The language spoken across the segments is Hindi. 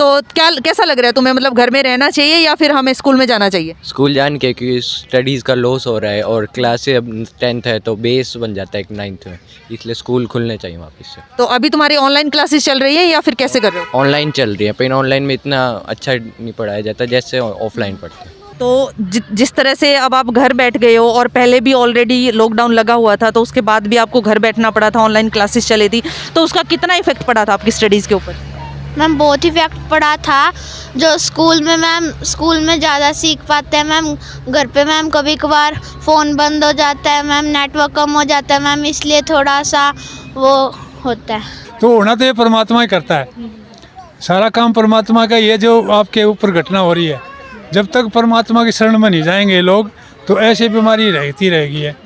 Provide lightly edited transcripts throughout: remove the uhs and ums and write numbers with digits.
तो क्या कैसा लग रहा है तुम्हें, मतलब घर में रहना चाहिए या फिर हमें स्कूल में जाना चाहिए? स्कूल जान के, क्योंकि स्टडीज़ का लॉस हो रहा है और क्लासेस अब 10th है तो बेस बन जाता है 9th में, इसलिए स्कूल खुलने चाहिए वापस से। तो अभी तुम्हारी ऑनलाइन क्लासेस चल रही है या फिर कैसे कर रहे हो? ऑनलाइन चल रही है, पर ऑनलाइन में इतना अच्छा नहीं पढ़ाया जाता जैसे ऑफलाइन पढ़ते हैं। तो जिस तरह से अब आप घर बैठ गए हो और पहले भी ऑलरेडी लॉकडाउन लगा हुआ था, तो उसके बाद भी आपको घर बैठना पड़ा था, ऑनलाइन क्लासेस चली थी, तो उसका कितना इफेक्ट पड़ा था आपकी स्टडीज़ के ऊपर? मैम बहुत इफेक्ट पड़ा था। जो स्कूल में ज़्यादा सीख पाते हैं मैम, घर पे मैम कभी कभार फ़ोन बंद हो जाता है मैम, नेटवर्क कम हो जाता है मैम, इसलिए थोड़ा सा वो होता है। तो होना तो ये परमात्मा ही करता है, सारा काम परमात्मा का। ये जो आपके ऊपर घटना हो रही है, जब तक परमात्मा की शरण में नहीं जाएंगे लोग तो ऐसी बीमारी रहती रहेगी है।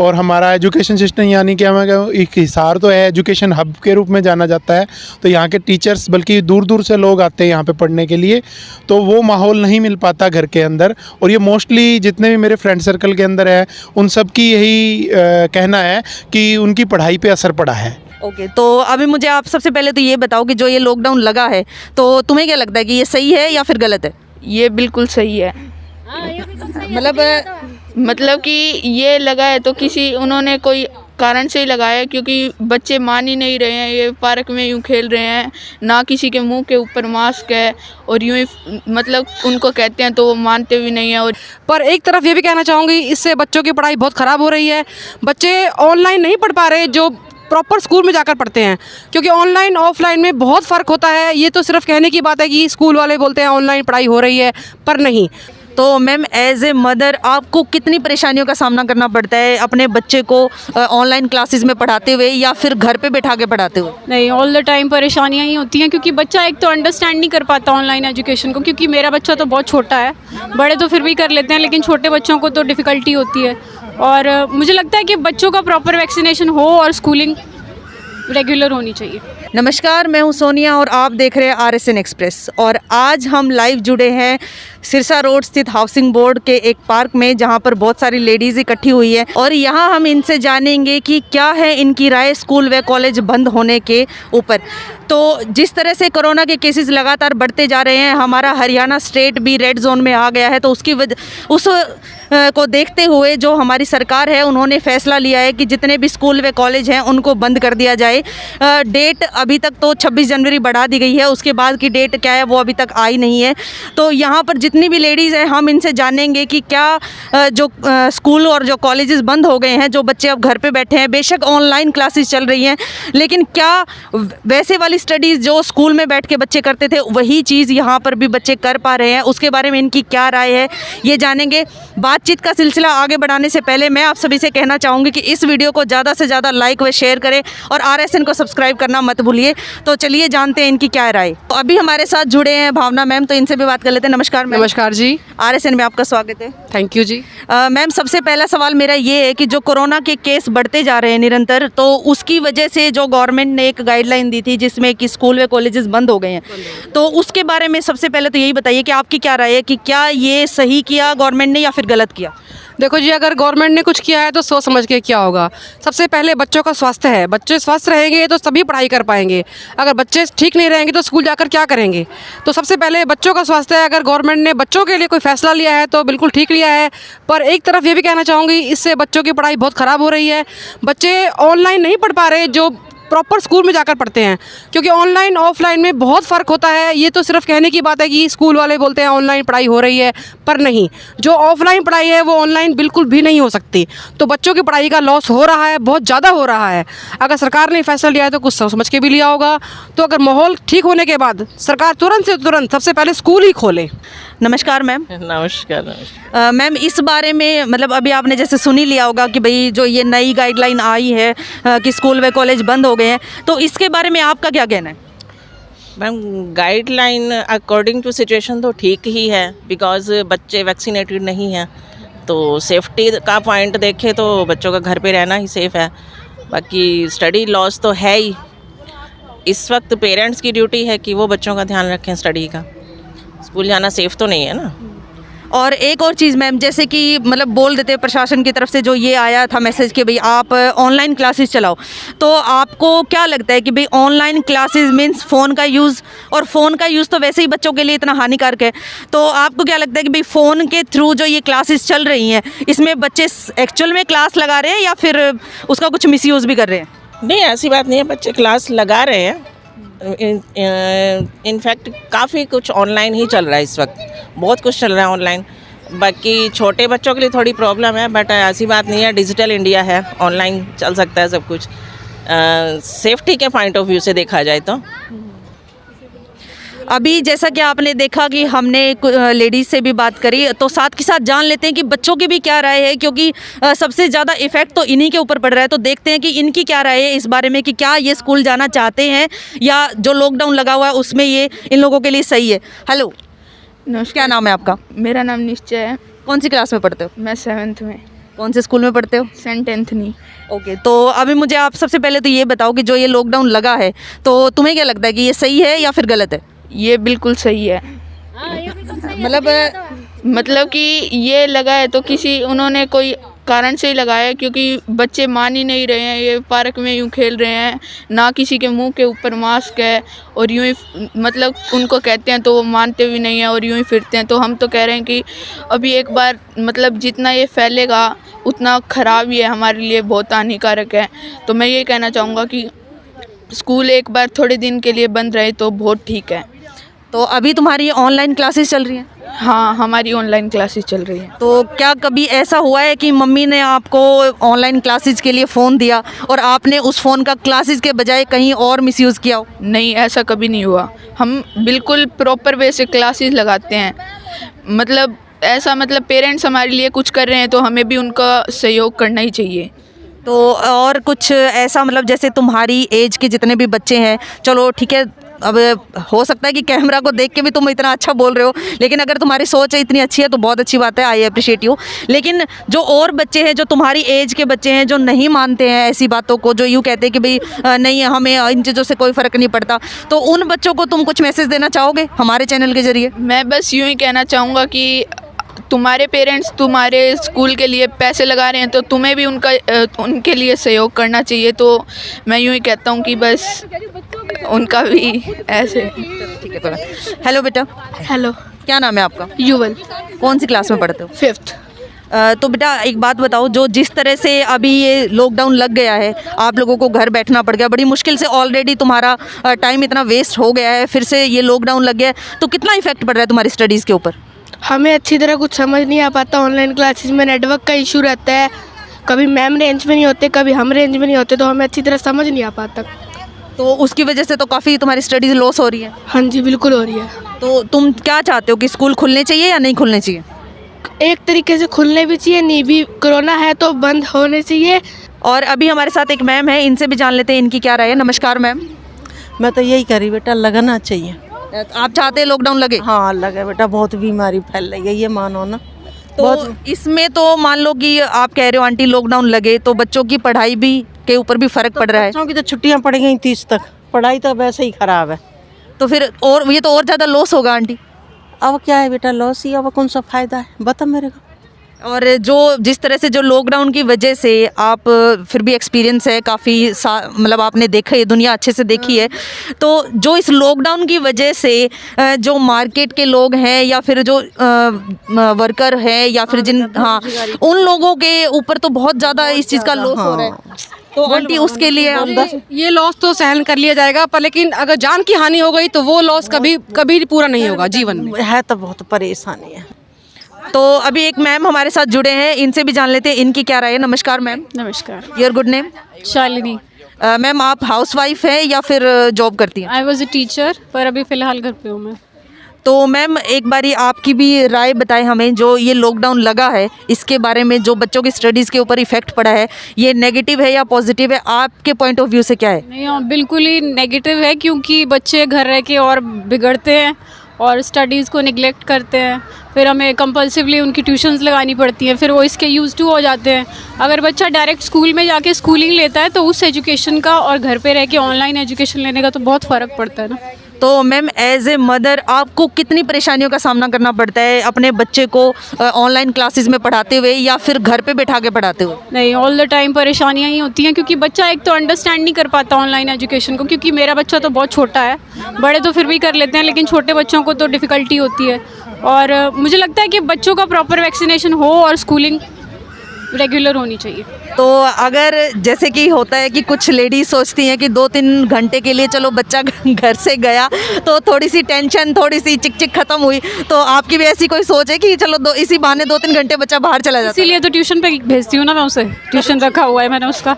और हमारा एजुकेशन सिस्टम यानी कि हमें एक हिसार तो है, एजुकेशन हब के रूप में जाना जाता है। तो यहाँ के टीचर्स बल्कि दूर दूर से लोग आते हैं यहाँ पे पढ़ने के लिए, तो वो माहौल नहीं मिल पाता घर के अंदर। और ये मोस्टली जितने भी मेरे फ्रेंड सर्कल के अंदर है उन सब की यही कहना है कि उनकी पढ़ाई पे असर पड़ा है। ओके, तो अभी मुझे आप सबसे पहले तो ये बताओ कि जो ये लॉकडाउन लगा है, तो तुम्हें क्या लगता है कि ये सही है या फिर गलत है? ये बिल्कुल सही है। मतलब कि ये लगा है तो उन्होंने कोई कारण से ही लगाया है, क्योंकि बच्चे मान ही नहीं रहे हैं। ये पार्क में यूँ खेल रहे हैं, ना किसी के मुंह के ऊपर मास्क है, और यूँ ही मतलब उनको कहते हैं तो वो मानते भी नहीं है। और पर एक तरफ ये भी कहना चाहूँगी, इससे बच्चों की पढ़ाई बहुत ख़राब हो रही है। बच्चे ऑनलाइन नहीं पढ़ पा रहे जो प्रॉपर स्कूल में जाकर पढ़ते हैं, क्योंकि ऑनलाइन ऑफलाइन में बहुत फ़र्क होता है। ये तो सिर्फ कहने की बात है कि स्कूल वाले बोलते हैं ऑनलाइन पढ़ाई हो रही है, पर नहीं। तो मैम एज ए मदर आपको कितनी परेशानियों का सामना करना पड़ता है अपने बच्चे को ऑनलाइन क्लासेस में पढ़ाते हुए या फिर घर पे बैठा के पढ़ाते हुए? नहीं, ऑल द टाइम परेशानियां ही होती हैं, क्योंकि बच्चा एक तो अंडरस्टैंड नहीं कर पाता ऑनलाइन एजुकेशन को। क्योंकि मेरा बच्चा तो बहुत छोटा है, बड़े तो फिर भी कर लेते हैं, लेकिन छोटे बच्चों को तो डिफ़िकल्टी होती है। और मुझे लगता है कि बच्चों का प्रॉपर वैक्सीनेशन हो और स्कूलिंग रेगुलर होनी चाहिए। नमस्कार, मैं हूं सोनिया और आप देख रहे हैं RSN एक्सप्रेस। और आज हम लाइव जुड़े हैं सिरसा रोड स्थित हाउसिंग बोर्ड के एक पार्क में, जहां पर बहुत सारी लेडीज़ इकट्ठी हुई है और यहां हम इनसे जानेंगे कि क्या है इनकी राय स्कूल व कॉलेज बंद होने के ऊपर। तो जिस तरह से कोरोना के केसेस लगातार बढ़ते जा रहे हैं, हमारा हरियाणा स्टेट भी रेड जोन में आ गया है, तो उस को देखते हुए जो हमारी सरकार है उन्होंने फैसला लिया है कि जितने भी स्कूल व कॉलेज हैं उनको बंद कर दिया जाए। डेट अभी तक तो 26 जनवरी बढ़ा दी गई है, उसके बाद की डेट क्या है वो अभी तक आई नहीं है। तो यहाँ पर जितनी भी लेडीज़ हैं हम इनसे जानेंगे कि क्या जो स्कूल और जो कॉलेजेस बंद हो गए हैं, जो बच्चे अब घर पे बैठे हैं, बेशक ऑनलाइन क्लासेस चल रही हैं, लेकिन क्या वैसे वाली स्टडीज़ जो स्कूल में बैठ के बच्चे करते थे वही चीज़ यहाँ पर भी बच्चे कर पा रहे हैं? उसके बारे में इनकी क्या राय है ये जानेंगे। बातचीत का सिलसिला आगे बढ़ाने से पहले मैं आप सभी से कहना चाहूँगी कि इस वीडियो को ज़्यादा से ज़्यादा लाइक व शेयर करें और RSN को सब्सक्राइब करना मत भूलिए। तो चलिए जानते हैं इनकी क्या राय। तो अभी हमारे साथ जुड़े हैं भावना मैम, तो इनसे भी बात कर लेते हैं। नमस्कार मैम। नमस्कार जी। RSN में आपका स्वागत है। Thank you ji. मैम, सबसे पहला सवाल मेरा ये है कि जो कोरोना के केस बढ़ते जा रहे हैं निरंतर, तो उसकी वजह से जो गवर्नमेंट ने एक गाइडलाइन दी थी जिसमें कि स्कूल व कॉलेजेस बंद हो गए हैं, तो उसके बारे में सबसे पहले तो यही बताइए कि आपकी क्या राय है कि क्या ये सही किया गवर्नमेंट ने या फिर गलत किया? देखो जी, अगर गवर्नमेंट ने कुछ किया है तो सोच समझ के क्या होगा। सबसे पहले बच्चों का स्वास्थ्य है, बच्चे स्वस्थ रहेंगे तो सभी पढ़ाई कर पाएंगे। अगर बच्चे ठीक नहीं रहेंगे तो स्कूल जाकर क्या करेंगे? तो सबसे पहले बच्चों का स्वास्थ्य है। अगर गवर्नमेंट ने बच्चों के लिए कोई फैसला लिया है तो बिल्कुल ठीक लिया है, पर एक तरफ ये भी कहना चाहूँगी, इससे बच्चों की पढ़ाई बहुत ख़राब हो रही है। बच्चे ऑनलाइन नहीं पढ़ पा रहे जो प्रॉपर स्कूल में जाकर पढ़ते हैं, क्योंकि ऑनलाइन ऑफलाइन में बहुत फ़र्क होता है। ये तो सिर्फ कहने की बात है कि स्कूल वाले बोलते हैं ऑनलाइन पढ़ाई हो रही है, पर नहीं। जो ऑफलाइन पढ़ाई है वो ऑनलाइन बिल्कुल भी नहीं हो सकती। तो बच्चों की पढ़ाई का लॉस हो रहा है, बहुत ज़्यादा हो रहा है। अगर सरकार ने फैसला लिया है तो कुछ सोच समझ के भी लिया होगा। तो अगर माहौल ठीक होने के बाद सरकार तुरंत से तुरंत सबसे पहले स्कूल ही खोले। नमस्कार मैम। नमस्कार। मैम, इस बारे में मतलब अभी आपने जैसे सुन ही लिया होगा कि भाई जो ये नई गाइडलाइन आई है कि स्कूल व कॉलेज बंद हो गए हैं, तो इसके बारे में आपका क्या कहना है? Ma'am, guideline according to situation तो ठीक ही है, बिकॉज बच्चे वैक्सीनेटेड नहीं हैं, तो सेफ्टी का पॉइंट देखें तो बच्चों का घर पे रहना ही सेफ़ है। बाकी स्टडी लॉस तो है ही। इस वक्त पेरेंट्स की ड्यूटी है कि वो बच्चों का ध्यान रखें स्टडी का। स्कूल जाना सेफ़ तो नहीं है ना। और एक और चीज़ मैम, जैसे कि मतलब बोल देते हैं प्रशासन की तरफ से जो ये आया था मैसेज कि भाई आप ऑनलाइन क्लासेस चलाओ, तो आपको क्या लगता है कि भाई ऑनलाइन क्लासेस मीन्स फ़ोन का यूज़, और फ़ोन का यूज़ तो वैसे ही बच्चों के लिए इतना हानिकारक है, तो आपको क्या लगता है कि भाई फ़ोन के थ्रू जो ये क्लासेस चल रही हैं इसमें बच्चे एक्चुअल में क्लास लगा रहे हैं या फिर उसका कुछ मिसयूज़ भी कर रहे हैं? नहीं, ऐसी बात नहीं है, बच्चे क्लास लगा रहे हैं। इनफैक्ट काफ़ी कुछ ऑनलाइन ही चल रहा है इस वक्त, बहुत कुछ चल रहा है ऑनलाइन। बाकी छोटे बच्चों के लिए थोड़ी प्रॉब्लम है, बट ऐसी बात नहीं है, डिजिटल इंडिया है, ऑनलाइन चल सकता है सब कुछ। सेफ्टी के पॉइंट ऑफ व्यू से देखा जाए तो अभी जैसा कि आपने देखा कि हमने लेडीज़ से भी बात करी, तो साथ के साथ जान लेते हैं कि बच्चों की भी क्या राय है, क्योंकि सबसे ज़्यादा इफ़ेक्ट तो इन्हीं के ऊपर पड़ रहा है। तो देखते हैं कि इनकी क्या राय है इस बारे में कि क्या ये स्कूल जाना चाहते हैं या जो लॉकडाउन लगा हुआ है उसमें ये इन लोगों के लिए सही है। हेलो, क्या नाम है आपका? मेरा नाम निश्चय है। कौन सी क्लास में पढ़ते हो? मैं 7th में। कौन से स्कूल में पढ़ते हो? Saint Anthony. ओके, तो अभी मुझे आप सबसे पहले तो ये बताओ कि जो ये लॉकडाउन लगा है तो तुम्हें क्या लगता है कि ये सही है या फिर गलत है? ये बिल्कुल सही है। मतलब कि ये लगा है तो किसी उन्होंने कोई कारण से ही लगाया है, क्योंकि बच्चे मान ही नहीं रहे हैं, ये पार्क में यूँ खेल रहे हैं, ना किसी के मुंह के ऊपर मास्क है, और यूँ ही मतलब उनको कहते हैं तो वो मानते भी नहीं हैं और यूँ ही फिरते हैं। तो हम तो कह रहे हैं कि अभी एक बार मतलब जितना ये फैलेगा उतना ख़राब ही है, हमारे लिए बहुत हानिकारक है। तो मैं ये कहना चाहूँगा कि स्कूल एक बार थोड़े दिन के लिए बंद रहे तो बहुत ठीक है। तो अभी तुम्हारी ऑनलाइन क्लासेस चल रही हैं? हाँ, हमारी ऑनलाइन क्लासेस चल रही हैं। तो क्या कभी ऐसा हुआ है कि मम्मी ने आपको ऑनलाइन क्लासेस के लिए फ़ोन दिया और आपने उस फ़ोन का क्लासेस के बजाय कहीं और मिसयूज़ किया हो? नहीं, ऐसा कभी नहीं हुआ। हम बिल्कुल प्रॉपर वे से क्लासेस लगाते हैं। मतलब ऐसा मतलब पेरेंट्स हमारे लिए कुछ कर रहे हैं तो हमें भी उनका सहयोग करना ही चाहिए। तो और कुछ ऐसा मतलब जैसे तुम्हारी एज के जितने भी बच्चे हैं, चलो ठीक है, अब हो सकता है कि कैमरा को देख के भी तुम इतना अच्छा बोल रहे हो, लेकिन अगर तुम्हारी सोच है इतनी अच्छी है तो बहुत अच्छी बात है, आई अप्रिशिएट यू। लेकिन जो और बच्चे हैं, जो तुम्हारी एज के बच्चे हैं, जो नहीं मानते हैं ऐसी बातों को, जो यूँ कहते हैं कि भाई नहीं हमें इन चीज़ों से कोई फ़र्क नहीं पड़ता, तो उन बच्चों को तुम कुछ मैसेज देना चाहोगे हमारे चैनल के ज़रिए? मैं बस यूँ ही कहना चाहूँगा कि तुम्हारे पेरेंट्स तुम्हारे स्कूल के लिए पैसे लगा रहे हैं तो तुम्हें भी उनके लिए सहयोग करना चाहिए। तो मैं यूँ ही कहता हूँ कि बस उनका भी ऐसे। ठीक है, तो हेलो बेटा। हेलो, क्या नाम है आपका? युवल। कौन सी क्लास में पढ़ते हो? 5th। तो बेटा एक बात बताओ, जो जिस तरह से अभी ये लॉकडाउन लग गया है, आप लोगों को घर बैठना पड़ गया, बड़ी मुश्किल से ऑलरेडी तुम्हारा टाइम इतना वेस्ट हो गया है, फिर से ये लॉकडाउन लग गया है, तो कितना इफेक्ट पड़ रहा है तुम्हारी स्टडीज़ के ऊपर? हमें अच्छी तरह कुछ समझ नहीं आ पाता। ऑनलाइन क्लासेस में नेटवर्क का इशू रहता है, कभी मैम रेंज में नहीं होते, कभी हम रेंज में नहीं होते, तो हमें अच्छी तरह समझ नहीं आ पाता। तो उसकी वजह से तो काफ़ी तुम्हारी स्टडीज़ लॉस हो रही है। हाँ जी, बिल्कुल हो रही है। तो तुम क्या चाहते हो कि स्कूल खुलने चाहिए या नहीं खुलने चाहिए? एक तरीके से खुलने भी चाहिए, नहीं भी, कोरोना है तो बंद होने चाहिए। और अभी हमारे साथ एक मैम है, इनसे भी जान लेते हैं इनकी क्या राय है। नमस्कार मैम। मैं तो यही करी बेटा, लगना चाहिए। आप चाहते हैं लॉकडाउन लगे? हाँ लगे बेटा, बहुत बीमारी फैल रही है, ये मानो ना। तो इसमें तो मान लो कि आप कह रहे हो आंटी लॉकडाउन लगे तो बच्चों की पढ़ाई भी के ऊपर भी फ़र्क पड़ रहा है। बच्चों की तो छुट्टियां पड़ गई 30 तक, पढ़ाई तो वैसे ही ख़राब है। तो फिर और ये तो और ज़्यादा लॉस होगा आंटी। अब क्या है बेटा, लॉस ही, अब कौन सा फ़ायदा है, बता मेरे को। और जो जिस तरह से जो लॉकडाउन की वजह से आप फिर भी एक्सपीरियंस है काफ़ी मतलब आपने देखा है, दुनिया अच्छे से देखी है, तो जो इस लॉकडाउन की वजह से जो मार्केट के लोग हैं या फिर जो वर्कर हैं या फिर जिन उन लोगों के ऊपर तो बहुत ज़्यादा इस चीज़ का लॉस हो रहा है। तो आंटी उसके लिए ये लॉस तो सहन कर लिया जाएगा, पर लेकिन अगर जान की हानि हो गई तो वो लॉस कभी पूरा नहीं होगा जीवन में। है तो बहुत परेशानी है। तो अभी एक मैम हमारे साथ जुड़े हैं, इनसे भी जान लेते हैं इनकी क्या राय है। नमस्कार मैम। नमस्कार। Your good name? Shalini. Ma'am आप हाउसवाइफ है या फिर जॉब करती हैं? आई वॉज अ टीचर, पर अभी फ़िलहाल घर पे हूँ मैं। तो मैम एक बारी आपकी भी राय बताएं हमें, जो ये लॉकडाउन लगा है इसके बारे में, जो बच्चों की स्टडीज़ के ऊपर इफेक्ट पड़ा है, ये नेगेटिव है या पॉजिटिव है, आपके पॉइंट ऑफ व्यू से क्या है? नहीं, बिल्कुल ही नेगेटिव है, क्योंकि बच्चे घर रह के और बिगड़ते हैं और स्टडीज़ को निगलेक्ट करते हैं, फिर हमें कंपल्सिवली उनकी ट्यूशन्स लगानी पड़ती हैं, फिर वो इसके यूज़ टू हो जाते हैं। अगर बच्चा डायरेक्ट स्कूल में जाके स्कूलिंग लेता है तो उस एजुकेशन का और घर पे रह के ऑनलाइन एजुकेशन लेने का तो बहुत फ़र्क पड़ता है ना। तो मैम एज ए मदर आपको कितनी परेशानियों का सामना करना पड़ता है अपने बच्चे को ऑनलाइन क्लासेस में पढ़ाते हुए या फिर घर पे बैठा के पढ़ाते हुए? नहीं, ऑल द टाइम परेशानियाँ ही होती हैं क्योंकि बच्चा एक तो अंडरस्टैंड नहीं कर पाता ऑनलाइन एजुकेशन को, क्योंकि मेरा बच्चा तो बहुत छोटा है, बड़े तो फिर भी कर लेते हैं लेकिन छोटे बच्चों को तो डिफ़िकल्टी होती है। और मुझे लगता है कि बच्चों का प्रॉपर वैक्सीनेशन हो और स्कूलिंग रेगुलर होनी चाहिए। तो अगर जैसे कि होता है कि कुछ लेडीज सोचती हैं कि 2-3 घंटे के लिए चलो बच्चा घर से गया तो थोड़ी सी टेंशन, थोड़ी सी चिक चिक खत्म हुई, तो आपकी भी ऐसी कोई सोच है कि चलो इसी बहाने 2-3 घंटे बच्चा बाहर चला जाता है? इसीलिए तो ट्यूशन पे भेजती हूँ ना मैं उसे, ट्यूशन रखा हुआ है मैंने उसका,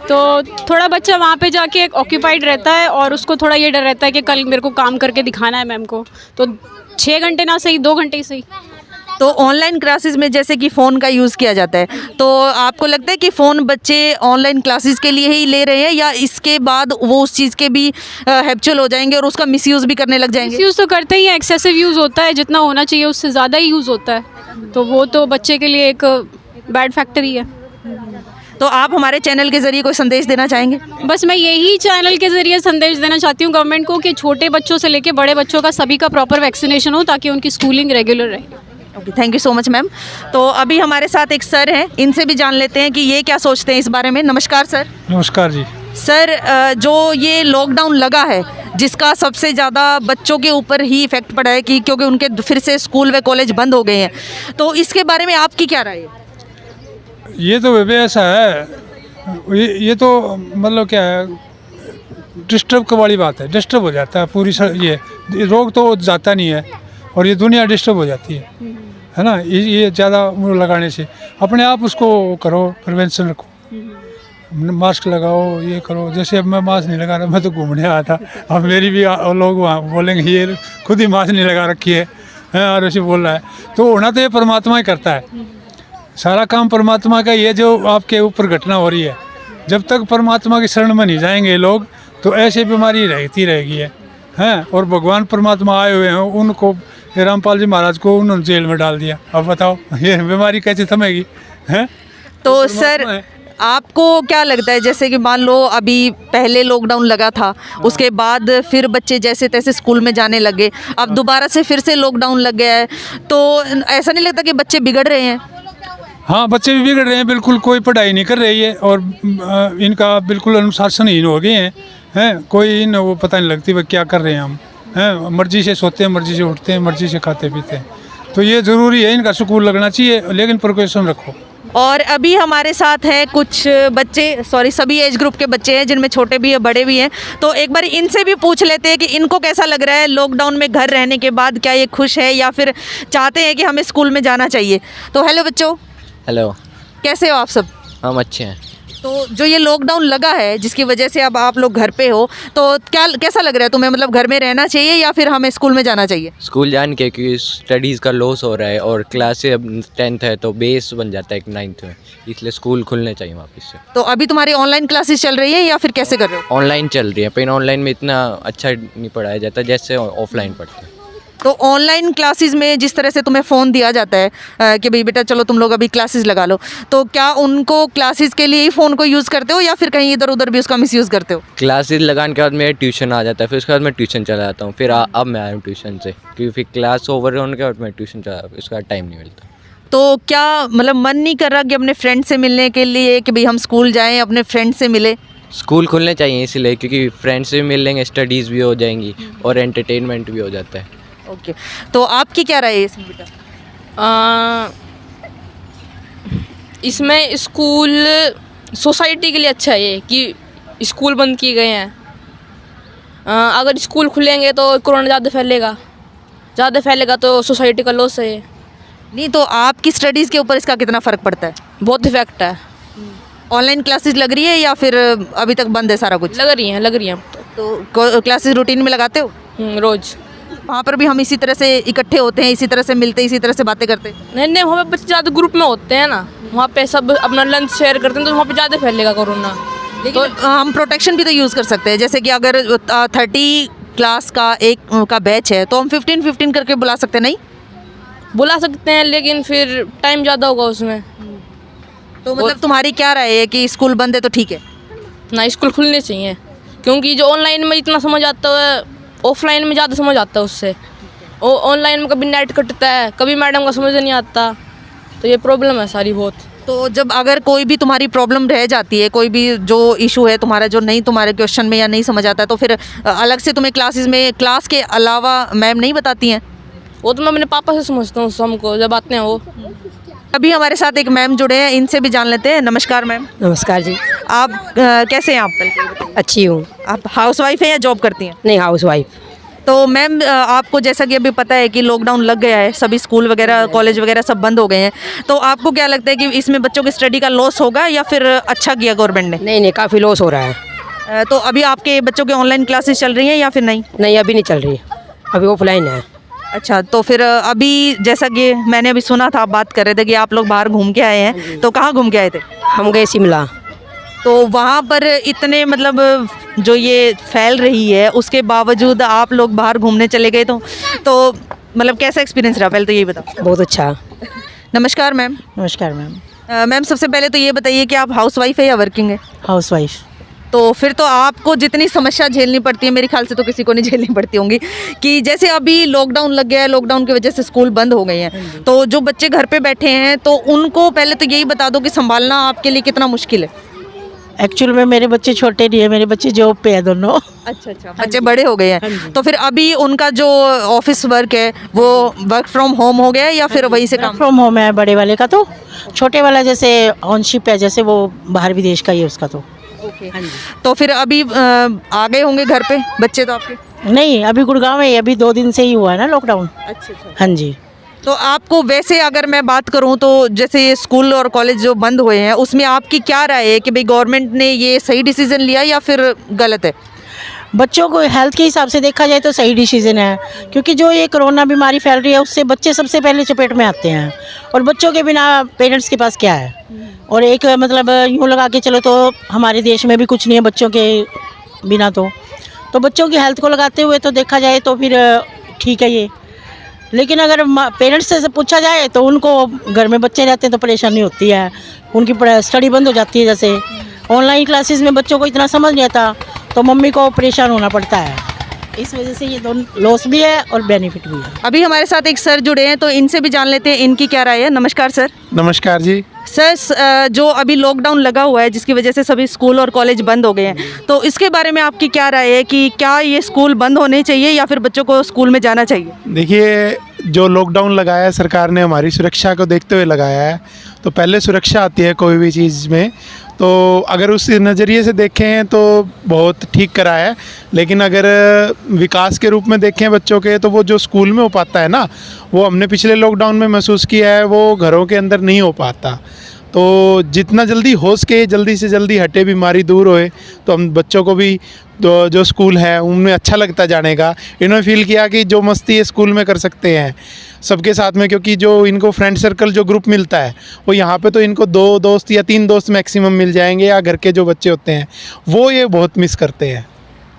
तो थोड़ा बच्चा वहाँ पे जाके ऑक्यूपाइड रहता है और उसको थोड़ा ये डर रहता है कि कल मेरे को काम करके दिखाना है मैम को, तो 6 घंटे ना सही 2 घंटे ही सही। तो ऑनलाइन क्लासेस में जैसे कि फ़ोन का यूज़ किया जाता है, तो आपको लगता है कि फ़ोन बच्चे ऑनलाइन क्लासेस के लिए ही ले रहे हैं या इसके बाद वो उस चीज़ के भी हैप्चुअल हो जाएंगे और उसका मिसयूज़ भी करने लग जाएंगे? मिसयूज़ तो करते ही हैं, एक्सेसिव यूज़ होता है, जितना होना चाहिए उससे ज़्यादा ही यूज़ होता है, तो वो तो बच्चे के लिए एक बैड फैक्टर ही है। तो आप हमारे चैनल के ज़रिए कोई संदेश देना चाहेंगे? बस मैं यही चैनल के ज़रिए संदेश देना चाहती हूँ गवर्नमेंट को कि छोटे बच्चों से लेके बड़े बच्चों का सभी का प्रॉपर वैक्सीनेशन हो ताकि उनकी स्कूलिंग रेगुलर रहे। Okay, thank you so much ma'am. तो अभी हमारे साथ एक सर हैं, इनसे भी जान लेते हैं कि ये क्या सोचते हैं इस बारे में। नमस्कार सर। नमस्कार जी। सर, जो ये लॉकडाउन लगा है जिसका सबसे ज़्यादा बच्चों के ऊपर ही इफ़ेक्ट पड़ा है कि क्योंकि उनके फिर से स्कूल व कॉलेज बंद हो गए हैं, तो इसके बारे में आपकी क्या राय है? ये तो ऐसा है, ये तो मतलब क्या है, डिस्टर्ब वाली बात है, डिस्टर्ब हो जाता है पूरी ये रोग तो जाता नहीं है और ये दुनिया डिस्टर्ब हो जाती है ना। ये ज़्यादा मुँह लगाने से अपने आप उसको करो, प्रिवेंशन रखो, मास्क लगाओ, ये करो। जैसे अब मैं मास्क नहीं लगा रहा, मैं तो घूमने आया था, अब मेरी भी लोग वहाँ बोलेंगे ये खुद ही मास्क नहीं लगा रखी है और ऐसे बोल रहा है, तो होना तो ये परमात्मा ही करता है, सारा काम परमात्मा का। ये जो आपके ऊपर घटना हो रही है, जब तक परमात्मा की शरण में नहीं जाएंगे लोग तो ऐसी बीमारी रहती रहेगी हैं। और भगवान परमात्मा आए हुए हैं, उनको रामपाल जी महाराज को उन्होंने जेल में डाल दिया, अब बताओ ये बीमारी कैसे थमेगी हैं? तो सर आपको क्या लगता है, जैसे कि मान लो अभी पहले लॉकडाउन लगा था, उसके बाद फिर बच्चे जैसे तैसे स्कूल में जाने लगे, अब दोबारा से फिर से लॉकडाउन लग गया है, तो ऐसा नहीं लगता कि बच्चे बिगड़ रहे हैं? हाँ, बच्चे भी बिगड़ रहे हैं, बिल्कुल कोई पढ़ाई नहीं कर रही है और इनका बिल्कुल अनुशासनहीन हो गए हैं। कोई इन वो पता नहीं लगती वह क्या कर रहे हैं हम हैं। मर्जी से सोते हैं, मर्जी से उठते हैं, मर्जी से खाते पीते हैं, तो ये ज़रूरी है, इनका स्कूल लगना चाहिए, लेकिन प्रिकॉशन रखो। और अभी हमारे साथ हैं कुछ बच्चे, सभी एज ग्रुप के बच्चे हैं जिनमें छोटे भी हैं बड़े भी हैं, तो एक बार इनसे भी पूछ लेते हैं कि इनको कैसा लग रहा है लॉकडाउन में घर रहने के बाद, क्या ये खुश है या फिर चाहते हैं कि हमें स्कूल में जाना चाहिए। तो हेलो बच्चों। हेलो। कैसे हो आप सब? हम अच्छे हैं। तो जो ये लॉकडाउन लगा है जिसकी वजह से अब आप लोग घर पे हो, तो कैसा लग रहा है तुम्हें, मतलब घर में रहना चाहिए या फिर हमें स्कूल में जाना चाहिए? स्कूल जान के, क्योंकि स्टडीज़ का लॉस हो रहा है और क्लासें अब 10th है तो बेस बन जाता है 9th में, इसलिए स्कूल खुलने चाहिए वापस से। तो अभी तुम्हारी ऑनलाइन क्लासेस चल रही है या फिर कैसे कर रहे हो? ऑनलाइन चल रही है, पर ऑनलाइन में इतना अच्छा नहीं पढ़ाया जाता जैसे ऑफलाइन पढ़ते हैं। तो ऑनलाइन क्लासेस में जिस तरह से तुम्हें फ़ोन दिया जाता है कि भाई बेटा चलो तुम लोग अभी क्लासेस लगा लो, तो क्या उनको क्लासेस के लिए ही फ़ोन को यूज़ करते हो या फिर कहीं इधर उधर भी उसका मिसयूज़ करते हो? क्लासेस लगाने के बाद मेरा ट्यूशन आ जाता है, फिर उसके बाद मैं ट्यूशन चला जाता हूँ, फिर अब मैं आया हूँ ट्यूशन से, क्योंकि फिर क्लास ओवर होने के बाद मैं ट्यूशन चला, उसके बाद टाइम नहीं मिलता। तो क्या मतलब मन नहीं कर रहा कि अपने फ्रेंड से मिलने के लिए कि भाई हम स्कूल जाएँ, अपने फ्रेंड से मिले? स्कूल खुलने चाहिए इसलिए, क्योंकि फ्रेंड्स से मिल लेंगे, स्टडीज़ भी हो जाएंगी और एंटरटेनमेंट भी हो जाता है। ओके, तो आपकी क्या राय है इसमें बेटा? इसमें स्कूल सोसाइटी के लिए अच्छा है कि स्कूल बंद किए गए हैं। अगर स्कूल खुलेंगे तो कोरोना ज़्यादा फैलेगा तो सोसाइटी का लॉस है। नहीं, तो आपकी स्टडीज़ के ऊपर इसका कितना फ़र्क पड़ता है? बहुत इफेक्ट है। ऑनलाइन क्लासेस लग रही है या फिर अभी तक बंद है सारा कुछ? लग रही हैं। तो क्लासेस रूटीन में लगाते हो? रोज़। वहाँ पर भी हम इसी तरह से इकट्ठे होते हैं, इसी तरह से मिलते हैं, इसी तरह से बातें करते हैं? नहीं, वहाँ पे बच्चे ज़्यादा ग्रुप में होते हैं ना, वहाँ पे सब अपना लंच शेयर करते हैं, तो वहाँ पे ज़्यादा फैलेगा कोरोना। लेकिन तो हम प्रोटेक्शन भी तो यूज़ कर सकते हैं, जैसे कि अगर 30 क्लास का एक का बैच है तो हम 15-15 करके बुला सकते हैं, नहीं बुला सकते हैं, लेकिन फिर टाइम ज़्यादा होगा उसमें। तो मतलब तुम्हारी क्या राय है कि स्कूल बंद है तो ठीक है? ना, स्कूल खुलने चाहिए, क्योंकि जो ऑनलाइन में इतना समझ आता है ऑफलाइन में ज़्यादा समझ आता है उससे। ऑनलाइन में कभी नेट कटता है, कभी मैडम का समझ नहीं आता, तो ये प्रॉब्लम है सारी बहुत। तो जब अगर कोई भी तुम्हारी प्रॉब्लम रह जाती है, कोई भी जो इशू है तुम्हारा जो नहीं तुम्हारे क्वेश्चन में या नहीं समझ आता है, तो फिर अलग से तुम्हें क्लासेस में क्लास के अलावा मैम नहीं बताती हैं? वो तो मैं अपने पापा से समझता हूँ हमको जब आते हैं वो। अभी हमारे साथ एक मैम जुड़े हैं, इनसे भी जान लेते हैं। नमस्कार मैम। नमस्कार जी। आप कैसे हैं आप? अच्छी हूँ। आप हाउसवाइफ हैं या जॉब करती हैं? नहीं, हाउस वाइफ। तो मैम आपको जैसा कि अभी पता है कि लॉकडाउन लग गया है, सभी स्कूल वगैरह कॉलेज वगैरह सब बंद हो गए हैं, तो आपको क्या लगता है कि इसमें बच्चों की स्टडी का लॉस होगा या फिर अच्छा किया गवर्नमेंट ने? नहीं, काफ़ी लॉस हो रहा है। तो अभी आपके बच्चों के ऑनलाइन क्लासेस चल रही हैं या फिर नहीं? नहीं, अभी नहीं चल रही, अभी ऑफलाइन है। अच्छा, तो फिर अभी जैसा कि मैंने अभी सुना था, आप बात कर रहे थे कि आप लोग बाहर घूम के आए हैं, तो कहाँ घूम के आए थे? हम गए शिमला। तो वहाँ पर इतने मतलब जो ये फैल रही है उसके बावजूद आप लोग बाहर घूमने चले गए, तो मतलब कैसा एक्सपीरियंस रहा, पहले तो यही बताओ। बहुत अच्छा। नमस्कार मैम। नमस्कार मैम। मैम सबसे पहले तो ये बताइए कि आप हाउसवाइफ है या वर्किंग है? House wife. तो फिर तो आपको जितनी समस्या झेलनी पड़ती है मेरे ख्याल से तो किसी को नहीं झेलनी पड़ती होंगी, कि जैसे अभी लॉकडाउन लग गया है, लॉकडाउन की वजह से स्कूल बंद हो गए हैं, तो जो बच्चे घर पे बैठे हैं तो उनको पहले तो यही बता दो कि संभालना आपके लिए कितना मुश्किल है। एक्चुअल में मेरे बच्चे छोटे नहीं है, मेरे बच्चे जॉब पे है दोनों। अच्छा, बच्चे बड़े हो गए हैं, तो फिर अभी उनका जो ऑफिस वर्क है वो वर्क फ्रॉम होम हो गया है या फिर वहीं से काम? फ्रॉम होम है बड़े वाले का, तो छोटे वाला जैसे ऑनशिप है, जैसे वो बाहर विदेश का ही है उसका। तो ओके। तो फिर अभी आ गए होंगे घर पे बच्चे तो आपके? नहीं, अभी गुड़गांव में, अभी 2 दिन से ही हुआ है ना लॉकडाउन। अच्छा। हाँ जी। तो आपको वैसे अगर मैं बात करूं तो जैसे ये स्कूल और कॉलेज जो बंद हुए हैं उसमें आपकी क्या राय है कि भाई गवर्नमेंट ने ये सही डिसीजन लिया या फिर गलत है? बच्चों को हेल्थ के हिसाब से देखा जाए तो सही डिसीजन है, क्योंकि जो ये कोरोना बीमारी फैल रही है उससे बच्चे सबसे पहले चपेट में आते हैं, और बच्चों के बिना पेरेंट्स के पास क्या है। और एक मतलब यूँ लगा के चलो तो हमारे देश में भी कुछ नहीं है बच्चों के बिना, तो बच्चों की हेल्थ को लगाते हुए तो देखा जाए तो फिर ठीक है ये। लेकिन अगर पेरेंट्स से पूछा जाए तो उनको घर में बच्चे रहते हैं तो परेशानी होती है, उनकी स्टडी बंद हो जाती है। जैसे ऑनलाइन क्लासेस में बच्चों को इतना समझ नहीं आता तो मम्मी को परेशान होना पड़ता है, इस वजह से ये दोनों लॉस भी है और बेनिफिट भी है। अभी हमारे साथ एक सर जुड़े हैं तो इनसे भी जान लेते हैं इनकी क्या राय है। नमस्कार सर। नमस्कार जी। सर, जो अभी लॉकडाउन लगा हुआ है जिसकी वजह से सभी स्कूल और कॉलेज बंद हो गए हैं, तो इसके बारे में आपकी क्या राय है कि क्या ये स्कूल बंद होने चाहिए या फिर बच्चों को स्कूल में जाना चाहिए? देखिए, जो लॉकडाउन लगाया है सरकार ने हमारी सुरक्षा को देखते हुए लगाया है, तो पहले सुरक्षा आती है कोई भी चीज़ में, तो अगर उस नज़रिए से देखें तो बहुत ठीक करा है। लेकिन अगर विकास के रूप में देखें बच्चों के, तो वो जो स्कूल में हो पाता है ना, वो हमने पिछले लॉकडाउन में महसूस किया है, वो घरों के अंदर नहीं हो पाता। तो जितना जल्दी हो सके जल्दी से जल्दी हटे, बीमारी दूर होए, तो हम बच्चों को भी तो जो स्कूल है उनमें अच्छा लगता जाने का। इन्होंने फील किया कि जो मस्ती है स्कूल में कर सकते हैं सबके साथ में, क्योंकि जो इनको फ्रेंड सर्कल जो ग्रुप मिलता है वो यहाँ पे तो इनको 2 दोस्त या 3 दोस्त मैक्सिमम मिल जाएंगे, या घर के जो बच्चे होते हैं वो ये बहुत मिस करते हैं।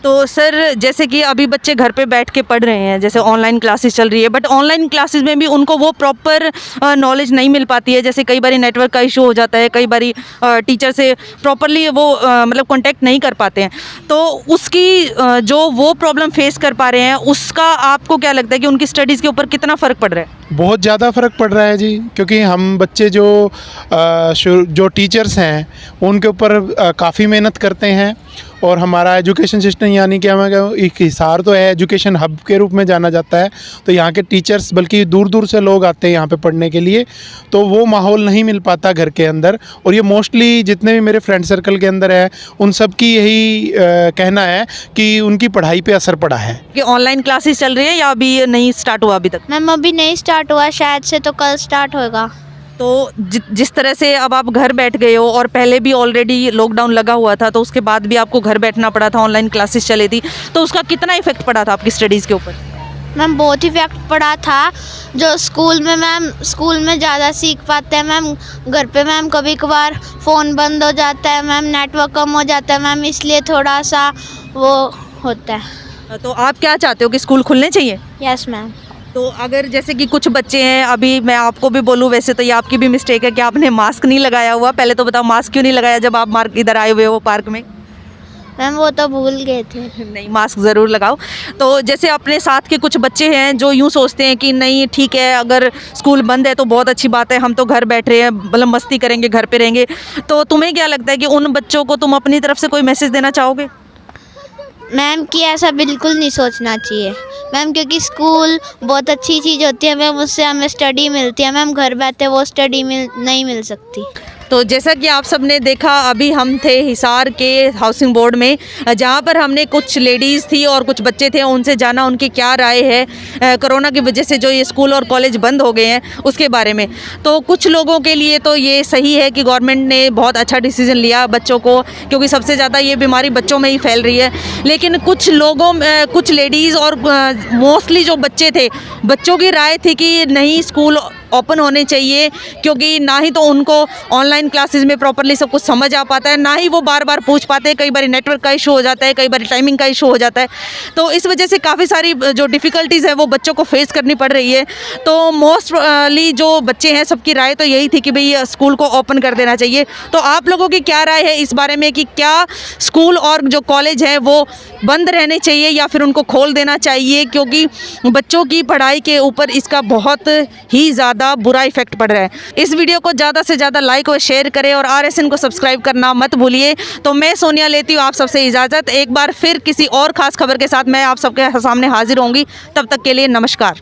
तो सर, जैसे कि अभी बच्चे घर पे बैठ के पढ़ रहे हैं, जैसे ऑनलाइन क्लासेस चल रही है, बट ऑनलाइन क्लासेस में भी उनको वो प्रॉपर नॉलेज नहीं मिल पाती है। जैसे कई बारी नेटवर्क का इशू हो जाता है, कई बारी टीचर से प्रॉपरली वो मतलब कांटेक्ट नहीं कर पाते हैं, तो उसकी जो वो प्रॉब्लम फेस कर पा रहे हैं उसका आपको क्या लगता है कि उनकी स्टडीज़ के ऊपर कितना फ़र्क पड़ रहा है? बहुत ज़्यादा फ़र्क पड़ रहा है जी, क्योंकि हम बच्चे जो टीचर्स हैं उनके ऊपर काफ़ी मेहनत करते हैं, और हमारा एजुकेशन सिस्टम यानी कि हमें एक हिसार तो है, एजुकेशन हब के रूप में जाना जाता है। तो यहाँ के टीचर्स बल्कि दूर दूर से लोग आते हैं यहाँ पे पढ़ने के लिए, तो वो माहौल नहीं मिल पाता घर के अंदर। और ये मोस्टली जितने भी मेरे फ्रेंड सर्कल के अंदर है उन सब की यही कहना है कि उनकी पढ़ाई पे असर पड़ा है। कि ऑनलाइन क्लासेस चल रही है या अभी नहीं स्टार्ट हुआ अभी तक? मैम अभी नहीं स्टार्ट हुआ, शायद से तो कल स्टार्ट होगा। तो जिस तरह से अब आप घर बैठ गए हो और पहले भी ऑलरेडी लॉकडाउन लगा हुआ था, तो उसके बाद भी आपको घर बैठना पड़ा था, ऑनलाइन क्लासेस चली थी, तो उसका कितना इफेक्ट पड़ा था आपकी स्टडीज़ के ऊपर? मैम बहुत इफेक्ट पड़ा था। जो स्कूल में ज़्यादा सीख पाते हैं मैम, घर पे मैम कभी कभार फ़ोन बंद हो जाता है मैम, नेटवर्क कम हो जाता है मैम, इसलिए थोड़ा सा वो होता है। तो आप क्या चाहते हो कि स्कूल खुलने चाहिए? Yes ma'am. तो अगर जैसे कि कुछ बच्चे हैं, अभी मैं आपको भी बोलूँ, वैसे तो ये आपकी भी मिस्टेक है कि आपने मास्क नहीं लगाया हुआ। पहले तो बताओ मास्क क्यों नहीं लगाया जब आप इधर आए हुए हो पार्क में? मैम वो तो भूल गए थे। नहीं, मास्क ज़रूर लगाओ। तो जैसे अपने साथ के कुछ बच्चे हैं जो यूँ सोचते हैं कि नहीं ठीक है, अगर स्कूल बंद है तो बहुत अच्छी बात है, हम तो घर बैठ रहे हैं, मतलब मस्ती करेंगे, घर पे रहेंगे, तो तुम्हें क्या लगता है कि उन बच्चों को तुम अपनी तरफ से कोई मैसेज देना चाहोगे? मैम कि ऐसा बिल्कुल नहीं सोचना चाहिए मैम, क्योंकि स्कूल बहुत अच्छी चीज़ होती है मैम, उससे हमें स्टडी मिलती है मैम, घर बैठे वो स्टडी नहीं मिल सकती। तो जैसा कि आप सबने देखा, अभी हम थे हिसार के हाउसिंग बोर्ड में, जहाँ पर हमने कुछ लेडीज़ थी और कुछ बच्चे थे, उनसे जाना उनकी क्या राय है कोरोना की वजह से जो ये स्कूल और कॉलेज बंद हो गए हैं उसके बारे में। तो कुछ लोगों के लिए तो ये सही है कि गवर्नमेंट ने बहुत अच्छा डिसीजन लिया बच्चों को, क्योंकि सबसे ज़्यादा ये बीमारी बच्चों में ही फैल रही है। लेकिन कुछ लोगों कुछ लेडीज़ और मोस्टली जो बच्चे थे, बच्चों की राय थी कि नहीं स्कूल ओपन होने चाहिए, क्योंकि ना ही तो उनको ऑनलाइन क्लासेस में प्रॉपरली सब कुछ समझ आ पाता है, ना ही वो बार बार पूछ पाते हैं, कई बार नेटवर्क का इशू हो जाता है, कई बार टाइमिंग का इशू हो जाता है। तो इस वजह से काफ़ी सारी जो डिफ़िकल्टीज़ है वो बच्चों को फेस करनी पड़ रही है। तो मोस्टली जो बच्चे हैं सबकी राय तो यही थी कि भाई स्कूल को ओपन कर देना चाहिए। तो आप लोगों की क्या राय है इस बारे में कि क्या स्कूल और जो कॉलेज है वो बंद रहने चाहिए या फिर उनको खोल देना चाहिए, क्योंकि बच्चों की पढ़ाई के ऊपर इसका बहुत ही ज़्यादा बुरा इफेक्ट पड़ रहा है। इस वीडियो को ज़्यादा से ज़्यादा लाइक और शेयर करें और RSN को सब्सक्राइब करना मत भूलिए। तो मैं सोनिया लेती हूँ आप सबसे इजाज़त। एक बार फिर किसी और ख़ास खबर के साथ मैं आप सबके सामने हाजिर होंगी। तब तक के लिए नमस्कार।